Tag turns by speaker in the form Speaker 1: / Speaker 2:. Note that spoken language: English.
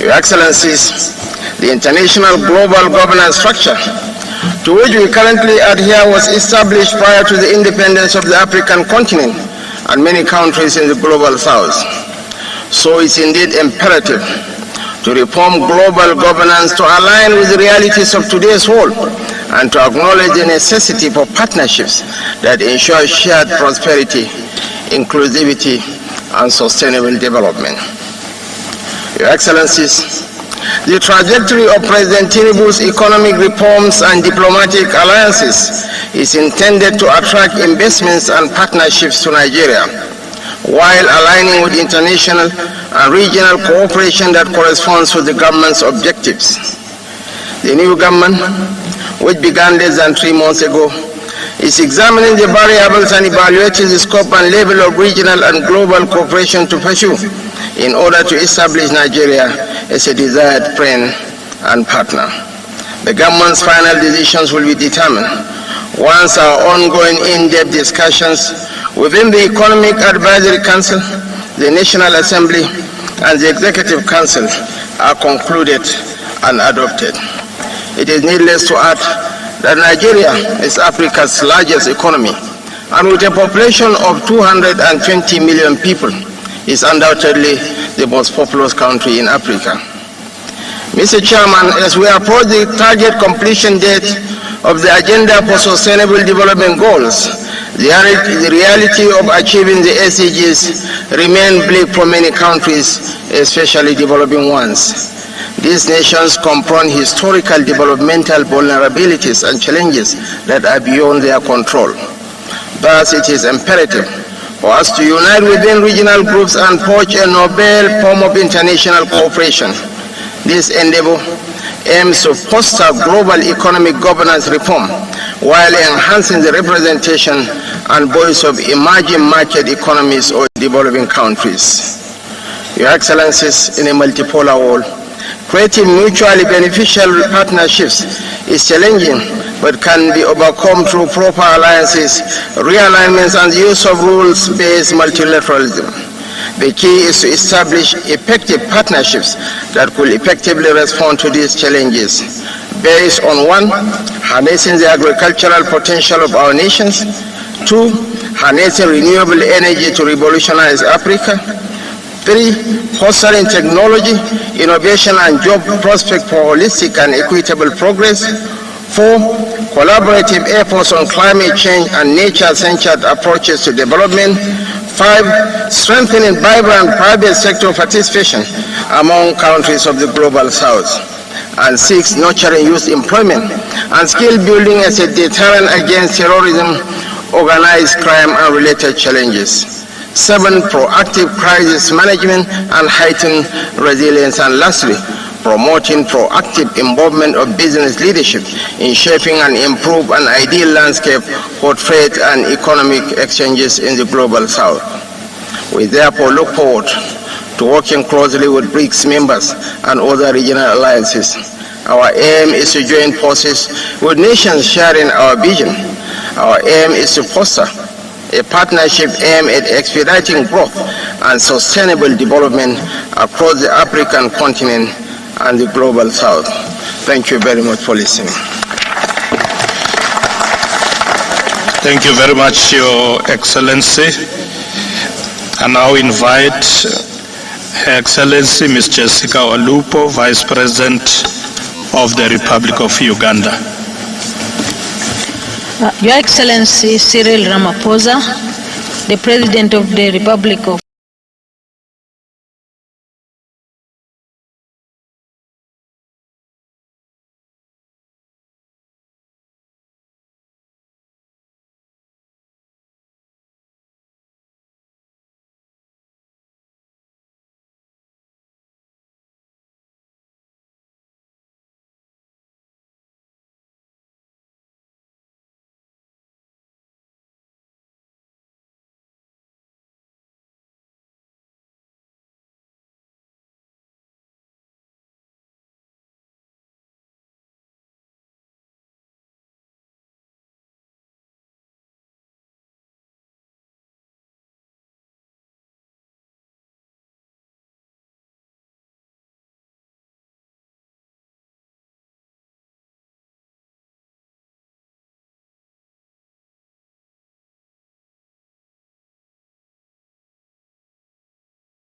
Speaker 1: Your Excellencies, the international global governance structure to which we currently adhere was established prior to the independence of the African continent and many countries in the global south. So it's indeed imperative to reform global governance to align with the realities of today's world and to acknowledge the necessity for partnerships that ensure shared prosperity, inclusivity, and sustainable development. Your Excellencies, the trajectory of President Tinubu's economic reforms and diplomatic alliances is intended to attract investments and partnerships to Nigeria, while aligning with international and regional cooperation that corresponds with the government's objectives. The new government, which began less than 3 months ago, is examining the variables and evaluating the scope and level of regional and global cooperation to pursue in order to establish Nigeria as a desired friend and partner. The government's final decisions will be determined once our ongoing in-depth discussions within the Economic Advisory Council, the National Assembly, and the Executive Council are concluded and adopted. It is needless to add that Nigeria is Africa's largest economy, and with a population of 220 million people, is undoubtedly the most populous country in Africa. Mr. Chairman, as we approach the target completion date of the Agenda for Sustainable Development Goals, the reality of achieving the SDGs remains bleak for many countries, especially developing ones. These nations confront historical developmental vulnerabilities and challenges that are beyond their control. Thus, it is imperative for us to unite within regional groups and forge a novel form of international cooperation. This endeavor aims to foster global economic governance reform while enhancing the representation and voice of emerging market economies or developing countries. Your Excellencies, in a multipolar world, creating mutually beneficial partnerships is challenging but can be overcome through proper alliances, realignments, and the use of rules-based multilateralism. The key is to establish effective partnerships that will effectively respond to these challenges, based on 1, harnessing the agricultural potential of our nations, 2, harnessing renewable energy to revolutionize Africa, 3, fostering technology, innovation, and job prospects for holistic and equitable progress, 4, collaborative efforts on climate change and nature-centered approaches to development, 5, strengthening vibrant private sector participation among countries of the global south, and 6, nurturing youth employment and skill building as a deterrent against terrorism, organized crime, and related challenges. 7, proactive crisis management and heightened resilience. And lastly, promoting proactive involvement of business leadership in shaping and improve an ideal landscape for trade and economic exchanges in the global south. We therefore look forward to working closely with BRICS members and other regional alliances. Our aim is to join forces with nations sharing our vision. Our aim is to foster a partnership aimed at expediting growth and sustainable development across the African continent and the global south. Thank you very much for listening.
Speaker 2: Thank you very much, Your Excellency. I now invite Her Excellency Ms. Jessica Olupo, Vice President of the Republic of Uganda.
Speaker 3: Your Excellency Cyril Ramaphosa, the President of the Republic of